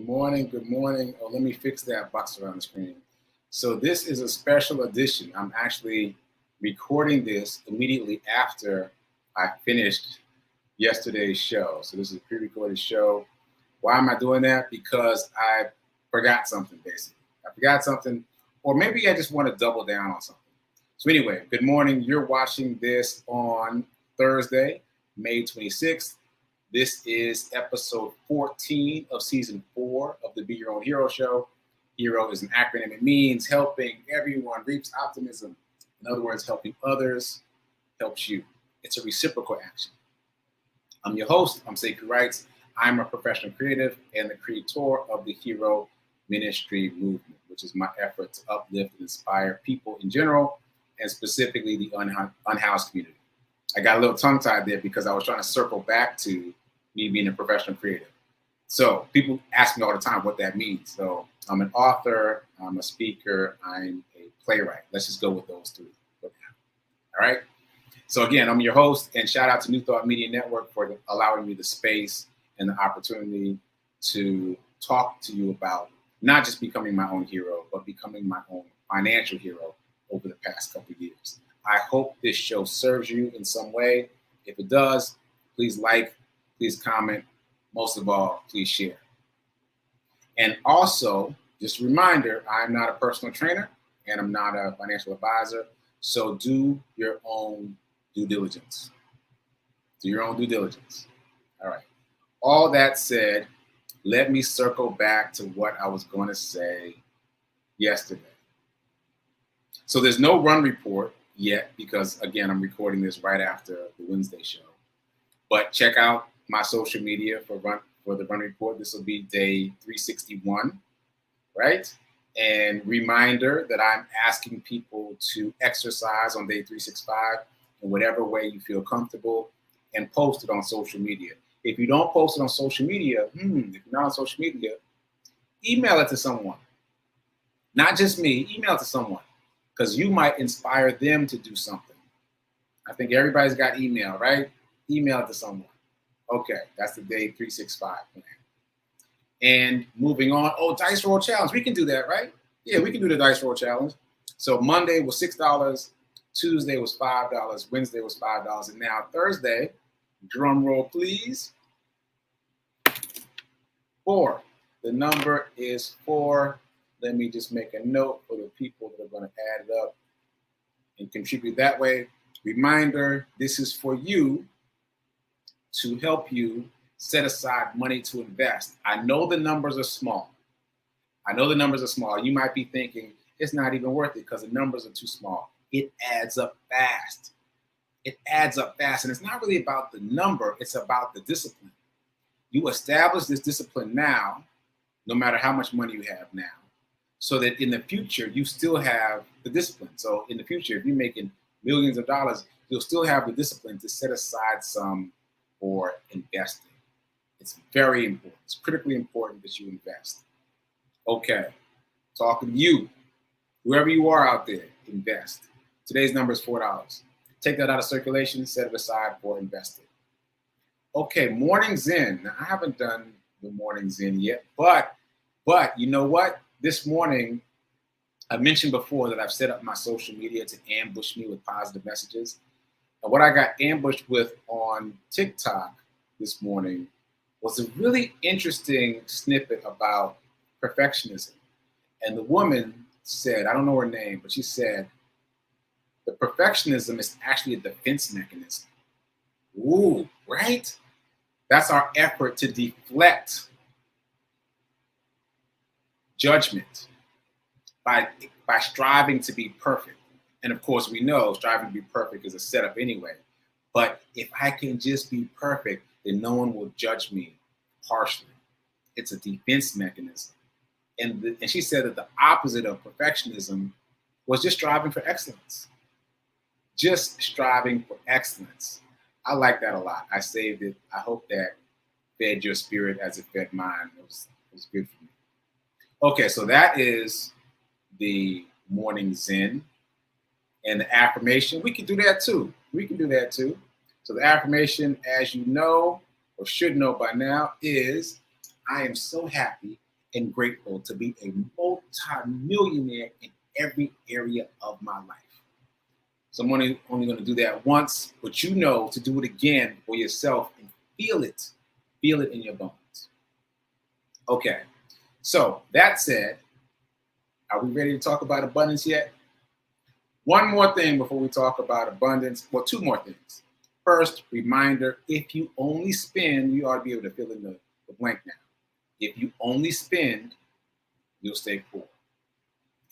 morning. Good morning. Oh, let me fix that box around the screen. So this is a special edition. I'm actually recording this immediately after I finished yesterday's show. So this is a pre-recorded show. Why am I doing that? Because I forgot something, basically. I forgot something, or maybe I just want to double down on something. So anyway, good morning. You're watching this on Thursday, May 26th. This is episode 14 of season 4 of the Be Your Own Hero show. HERO is an acronym. It means helping everyone reach optimism. In other words, helping others helps you. It's a reciprocal action. I'm your host. I'm sekouwrites. I'm a professional creative and the creator of the HERO Ministry movement, which is my effort to uplift and inspire people in general, and specifically the unhoused community. I got a little tongue-tied there because I was trying to circle back to me being a professional creative. So people ask me all the time what that means. So I'm an author, I'm a speaker, I'm a playwright. Let's just go with those three for now. All right? So again, I'm your host, and shout out to New Thought Media Network for allowing me the space and the opportunity to talk to you about not just becoming my own hero, but becoming my own financial hero over the past couple of years. I hope this show serves you in some way. If it does, please like, please comment. Most of all, please share. And also, just a reminder, I'm not a personal trainer and I'm not a financial advisor. So do your own due diligence. Do your own due diligence. All right. All that said, let me circle back to what I was going to say yesterday. So there's no run report yet because, again, I'm recording this right after the Wednesday show. But check out my social media for the run report. This will be day 361, right? And reminder that I'm asking people to exercise on day 365 in whatever way you feel comfortable and post it on social media. If you don't post it on social media, if you're not on social media, email it to someone. Not just me, email it to someone, because you might inspire them to do something. I think everybody's got email, right? Email it to someone. Okay, that's the day 365 plan. And moving on, dice roll challenge. We can do that, right? Yeah, we can do the dice roll challenge. So Monday was $6, Tuesday was $5, Wednesday was $5, and now Thursday, drum roll please, 4. The number is 4. Let me just make a note for the people that are going to add it up and contribute that way. Reminder, this is for you to help you set aside money to invest. I know the numbers are small. You might be thinking, it's not even worth it because the numbers are too small. It adds up fast. And it's not really about the number, it's about the discipline. You establish this discipline now, no matter how much money you have now, so that in the future, you still have the discipline. So in the future, if you're making millions of dollars, you'll still have the discipline to set aside some for investing. It's very important. It's critically important that you invest. Okay, talking to you, whoever you are out there, invest. Today's number is $4. Take that out of circulation, set it aside for investing. Okay, morning Zen. Now, I haven't done the morning Zen yet, but you know what? This morning, I mentioned before that I've set up my social media to ambush me with positive messages. And what I got ambushed with on TikTok this morning was a really interesting snippet about perfectionism. And the woman said, I don't know her name, but she said, the perfectionism is actually a defense mechanism. Ooh, right? That's our effort to deflect judgment by striving to be perfect. And of course, we know striving to be perfect is a setup anyway. But if I can just be perfect, then no one will judge me harshly. It's a defense mechanism. And she said that the opposite of perfectionism was just striving for excellence. Just striving for excellence. I like that a lot. I saved it. I hope that fed your spirit as it fed mine. It was good for me. Okay, so that is the morning Zen. And the affirmation, we can do that too. So the affirmation, as you know, or should know by now, is I am so happy and grateful to be a multi-millionaire in every area of my life. So I'm only going to do that once, but you know to do it again for yourself and feel it. Feel it in your bones. Okay, so that said, are we ready to talk about abundance yet? One more thing before we talk about abundance. Well, two more things. First, reminder, if you only spend, you ought to be able to fill in the blank now. If you only spend, you'll stay poor.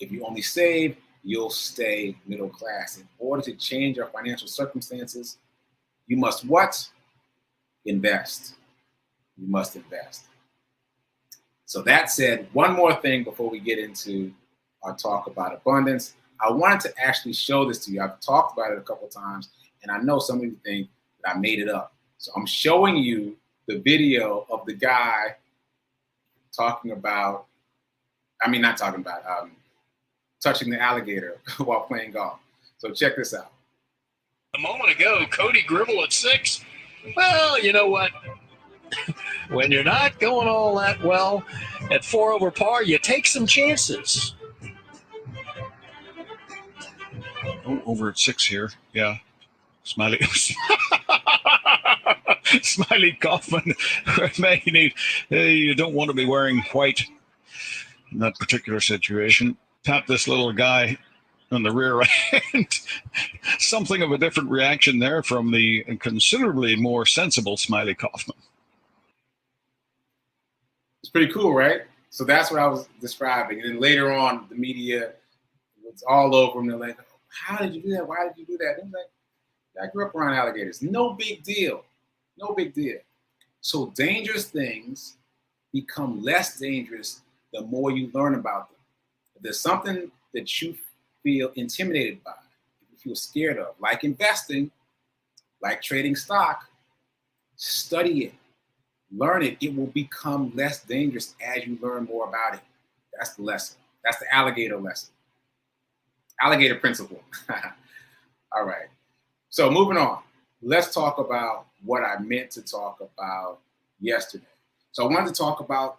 If you only save, you'll stay middle class. In order to change our financial circumstances, you must what? Invest. You must invest. So that said, one more thing before we get into our talk about abundance. I wanted to actually show this to you. I've talked about it a couple times, and I know some of you think that I made it up. So I'm showing you the video of the guy touching the alligator while playing golf. So check this out. A moment ago, Cody Gribble at 6. Well, you know what? When you're not going all that well at 4 over par, you take some chances. Oh, over at 6 here. Yeah. Smiley. Smiley Kaufman. You don't want to be wearing white in that particular situation. Tap this little guy on the rear end. Something of a different reaction there from the considerably more sensible Smiley Kaufman. It's pretty cool, right? So that's what I was describing. And then later on, the media was all over him. They're like, how did you do that? Why did you do that? And I'm like, I grew up around alligators. No big deal. No big deal. So dangerous things become less dangerous the more you learn about them. If there's something that you feel intimidated by, you feel scared of, like investing, like trading stock, study it, learn it. It will become less dangerous as you learn more about it. That's the lesson. That's the alligator lesson. Alligator principle. All right. So moving on. Let's talk about what I meant to talk about yesterday. So I wanted to talk about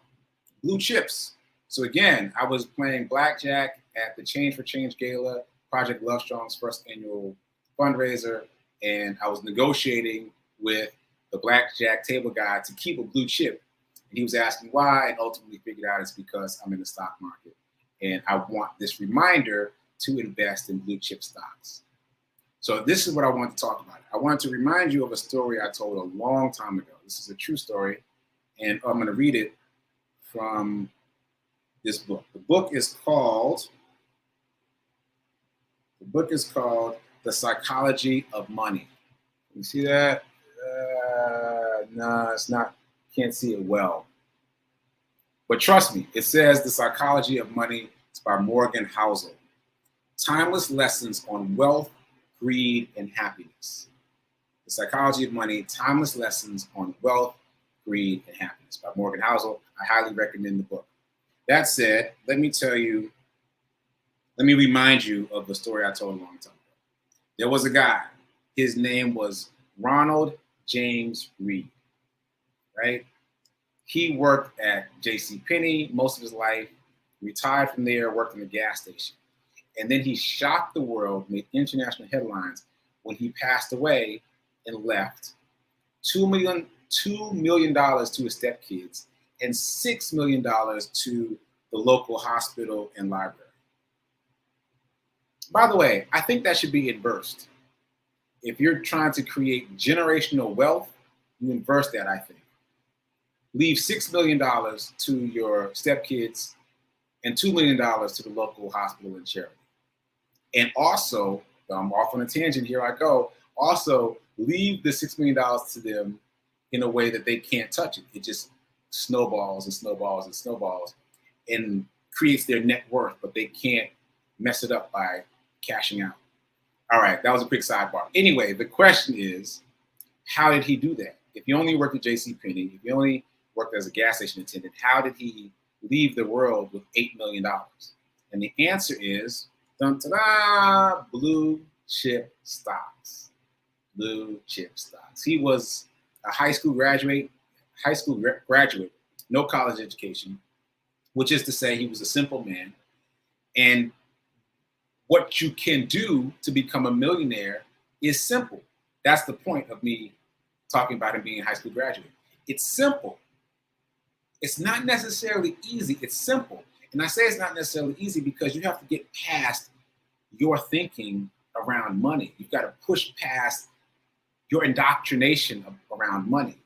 blue chips. So again, I was playing blackjack at the Change for Change Gala, Project Love Strong's first annual fundraiser, and I was negotiating with the blackjack table guy to keep a blue chip. And he was asking why, and ultimately figured out it's because I'm in the stock market. And I want this reminder to invest in blue chip stocks. So this is what I want to talk about. I want to remind you of a story I told a long time ago. This is a true story, and I'm going to read it from this book. The book is called The Psychology of Money. You see that? No, it's not. Can't see it well. But trust me, it says The Psychology of Money. It's by Morgan Housel. Timeless lessons on wealth, greed, and happiness. The Psychology of Money, Timeless Lessons on Wealth, Greed, and Happiness by Morgan Housel. I highly recommend the book. That said, let me remind you of the story I told a long time ago. There was a guy. His name was Ronald James Reed, right? He worked at JCPenney most of his life, retired from there, worked in a gas station. And then he shocked the world, made international headlines when he passed away and left $2 million to his stepkids and $6 million to the local hospital and library. By the way, I think that should be inversed. If you're trying to create generational wealth, you inverse that, I think. Leave $6 million to your stepkids and $2 million to the local hospital and charity. And also, I'm off on a tangent, here I go, also leave the $6 million to them in a way that they can't touch it. It just snowballs and snowballs and snowballs and creates their net worth, but they can't mess it up by cashing out. All right, that was a quick sidebar. Anyway, the question is, how did he do that? If he only worked at JCPenney, if he only worked as a gas station attendant, how did he leave the world with $8 million? And the answer is, dun-ta-da, blue chip stocks. Blue chip stocks. He was a high school graduate, no college education, which is to say he was a simple man. And what you can do to become a millionaire is simple. That's the point of me talking about him being a high school graduate. It's simple. It's not necessarily easy. It's simple. And I say it's not necessarily easy because you have to get past your thinking around money. You've got to push past your indoctrination around money.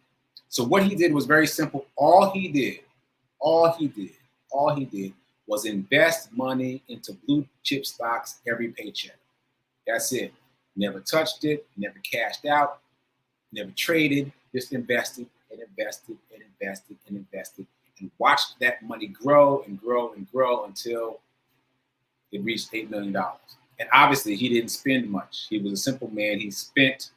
So what he did was very simple. All he did was invest money into blue chip stocks every paycheck. That's it. Never touched it, never cashed out, never traded, just invested and invested and invested and invested and watched that money grow and grow and grow until it reached $8 million. And obviously he didn't spend much. He was a simple man. He spent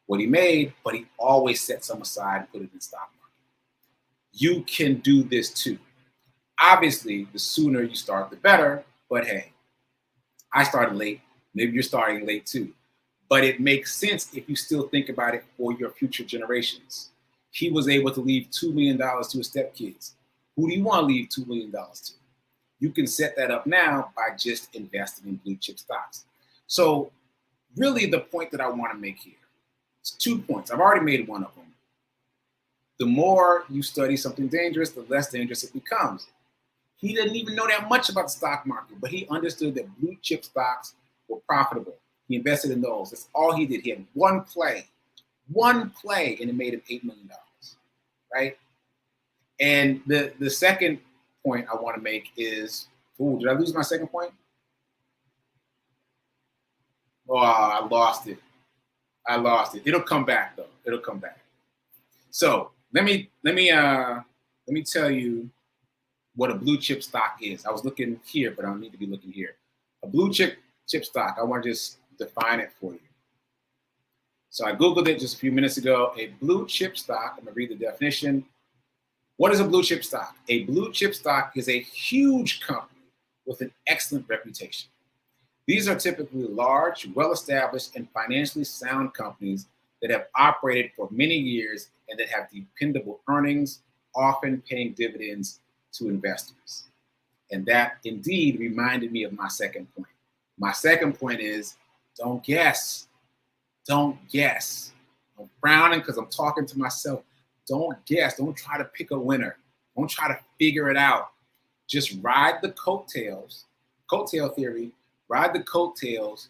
what he made, but he always set some aside and put it in the stock market. You can do this too. Obviously, the sooner you start, the better. But hey, I started late. Maybe you're starting late too. But it makes sense if you still think about it for your future generations. He was able to leave $2 million to his stepkids. Who do you want to leave $2 million to? You can set that up now by just investing in blue chip stocks. So really the point that I want to make here is 2 points. I've already made one of them. The more you study something dangerous, the less dangerous it becomes. He didn't even know that much about the stock market, but he understood that blue chip stocks were profitable. He invested in those. That's all he did. He had one play, and it made him $8 million, right? And the second point I want to make is, did I lose my second point? Oh, I lost it. It'll come back though. It'll come back. So let me tell you what a blue chip stock is. I was looking here, but I don't need to be looking here. A blue chip stock, I want to just define it for you. So I Googled it just a few minutes ago. A blue chip stock, I'm going to read the definition. What is a blue chip stock? A blue chip stock is a huge company with an excellent reputation. These are typically large, well-established, and financially sound companies that have operated for many years and that have dependable earnings, often paying dividends to investors. And that indeed reminded me of my second point. My second point is don't guess. Don't guess. I'm frowning because I'm talking to myself. Don't guess. Don't try to pick a winner. Don't try to figure it out. Just ride the coattails, coattail theory, ride the coattails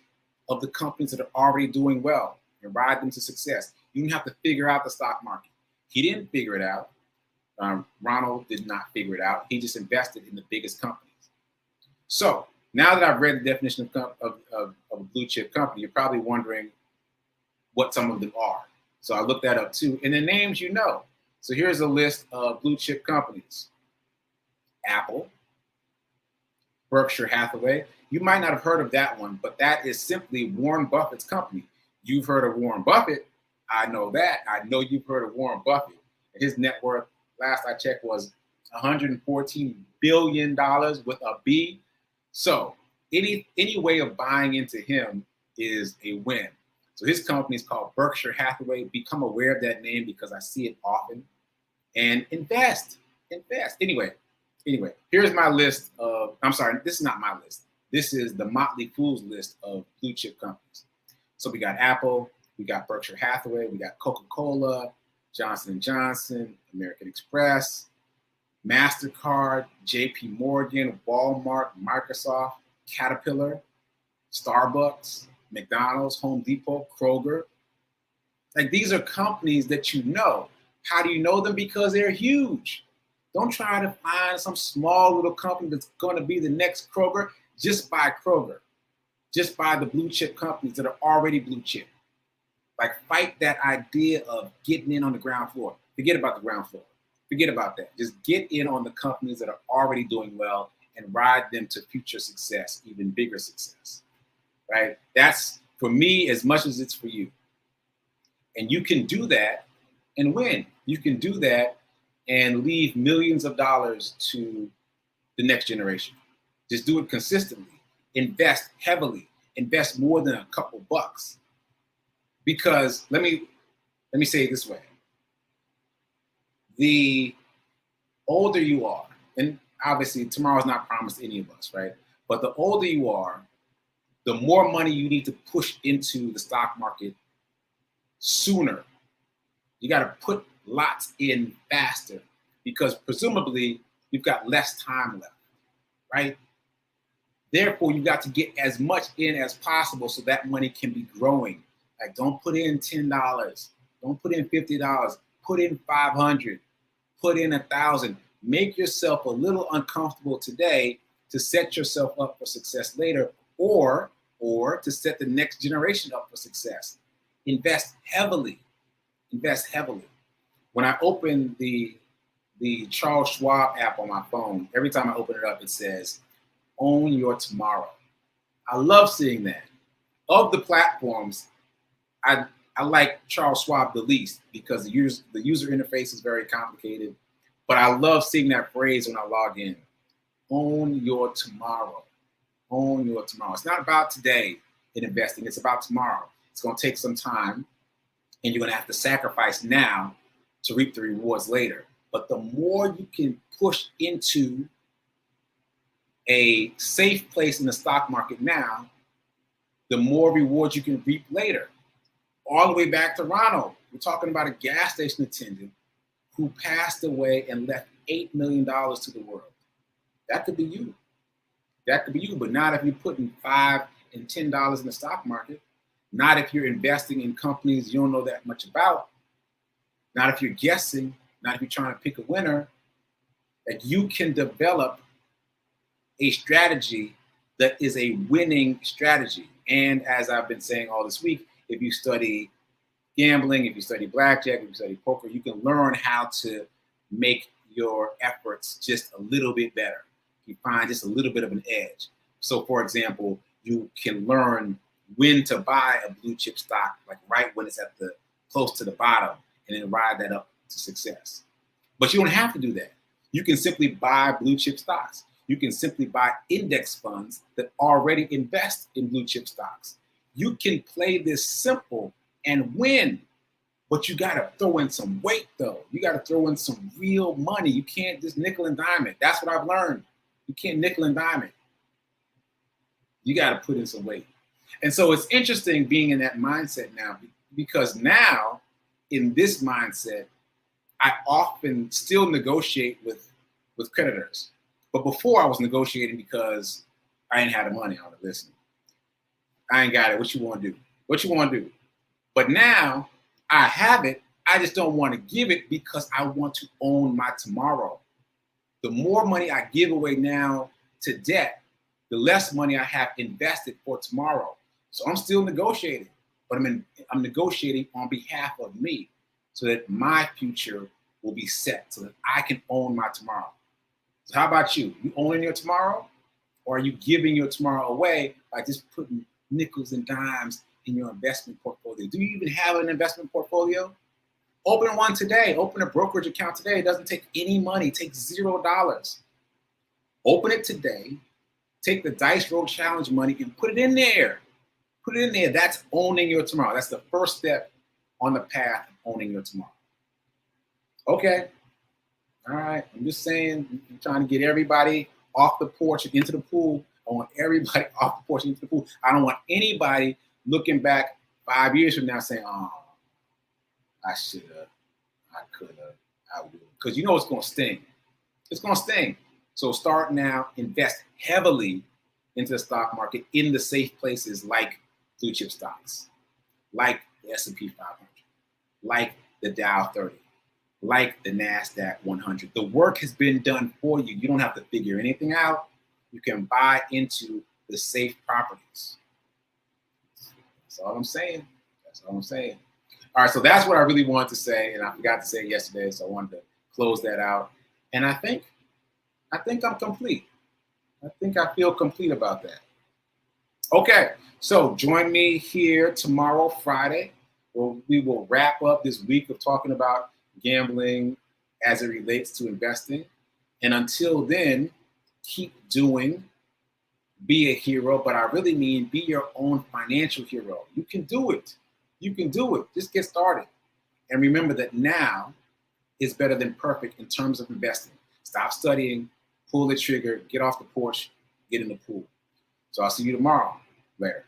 of the companies that are already doing well and ride them to success. You don't have to figure out the stock market. He didn't figure it out. Ronald did not figure it out. He just invested in the biggest companies. So now that I've read the definition of a blue chip company, you're probably wondering what some of them are. So I looked that up too. And the names you know. So here's a list of blue chip companies. Apple, Berkshire Hathaway. You might not have heard of that one, but that is simply Warren Buffett's company. You've heard of Warren Buffett. I know that. I know you've heard of Warren Buffett. His net worth, last I checked, was $114 billion with a B. So any way of buying into him is a win. So his company is called Berkshire Hathaway. Become aware of that name because I see it often. And invest. Anyway, here's my list of, I'm sorry, this is not my list. This is the Motley Fool's list of blue chip companies. So we got Apple, we got Berkshire Hathaway, we got Coca-Cola, Johnson & Johnson, American Express, MasterCard, JP Morgan, Walmart, Microsoft, Caterpillar, Starbucks, McDonald's, Home Depot, Kroger. Like these are companies that you know. How do you know them? Because they're huge. Don't try to find some small little company that's going to be the next Kroger. Just buy Kroger. Just buy the blue chip companies that are already blue chip. Like fight that idea of getting in on the ground floor. Forget about the ground floor. Forget about that. Just get in on the companies that are already doing well and ride them to future success, even bigger success, right? That's for me as much as it's for you. And you can do that and win. You can do that and leave millions of dollars to the next generation. Just do it consistently. Invest heavily. Invest more than a couple bucks. Because let me say it this way. The older you are, and obviously tomorrow's not promised to any of us, right? But the older you are, the more money you need to push into the stock market sooner. You got to put lots in faster because presumably you've got less time left, right? Therefore, you got to get as much in as possible so that money can be growing. Like, don't put in $10, don't put in $50, put in 500, put in 1,000. Make yourself a little uncomfortable today to set yourself up for success later, or to set the next generation up for success. Invest heavily. Invest heavily. When I open the Charles Schwab app on my phone, every time I open it up, it says, own your tomorrow. I love seeing that. Of the platforms, I like Charles Schwab the least because the user interface is very complicated, but I love seeing that phrase when I log in. Own your tomorrow. Own your tomorrow. It's not about today in investing, it's about tomorrow. It's going to take some time, and you're going to have to sacrifice now to reap the rewards later. But the more you can push into a safe place in the stock market now, the more rewards you can reap later. All the way back to Ronald. We're talking about a gas station attendant who passed away and left $8 million to the world. That could be you. That could be you, but not if you're putting $5 and $10 in the stock market. Not if you're investing in companies you don't know that much about. Not if you're guessing. Not if you're trying to pick a winner. That you can develop a strategy that is a winning strategy. And as I've been saying all this week, if you study gambling, if you study blackjack, if you study poker, you can learn how to make your efforts just a little bit better. You find just a little bit of an edge. So for example, you can learn when to buy a blue chip stock, like right when it's at the close to the bottom, and then ride that up to success. But you don't have to do that. You can simply buy blue chip stocks. You can simply buy index funds that already invest in blue chip stocks. You can play this simple and win, but you got to throw in some weight though. You got to throw in some real money. You can't just nickel and dime it. That's what I've learned. You can't nickel and dime it. You got to put in some weight. And so it's interesting being in that mindset now, because now in this mindset, I often still negotiate with creditors. But before I was negotiating because I ain't had the money. I was listening. I ain't got it. What you want to do? What you want to do? But now I have it. I just don't want to give it because I want to own my tomorrow. The more money I give away now to debt, the less money I have invested for tomorrow. So I'm still negotiating, but I'm negotiating on behalf of me so that my future will be set so that I can own my tomorrow. So how about you? You owning your tomorrow, or are you giving your tomorrow away by just putting nickels and dimes in your investment portfolio? Do you even have an investment portfolio? Open one today. Open a brokerage account today. It doesn't take any money. It takes $0. Open it today. Take the Dice Roll Challenge money and put it in there. Put it in there. That's owning your tomorrow. That's the first step on the path of owning your tomorrow. Okay. All right. I'm just saying, I'm trying to get everybody off the porch and into the pool. I want everybody off the porch and into the pool. I don't want anybody looking back 5 years from now saying, oh, I should have, I could have, I would. Because you know it's going to sting. It's going to sting. So start now, invest heavily into the stock market in the safe places like blue chip stocks, like the S&P 500, like the Dow 30, like the NASDAQ 100. The work has been done for you. You don't have to figure anything out. You can buy into the safe properties. That's all I'm saying. That's all I'm saying. All right, so that's what I really wanted to say, and I forgot to say it yesterday, so I wanted to close that out. And I think I'm complete. I think I feel complete about that. Okay, so join me here tomorrow, Friday, where we will wrap up this week of talking about gambling as it relates to investing. And until then, keep doing, be a hero, but I really mean be your own financial hero. You can do it. You can do it. Just get started. And remember that now is better than perfect in terms of investing. Stop studying, pull the trigger, get off the porch, get in the pool. So I'll see you tomorrow. Later.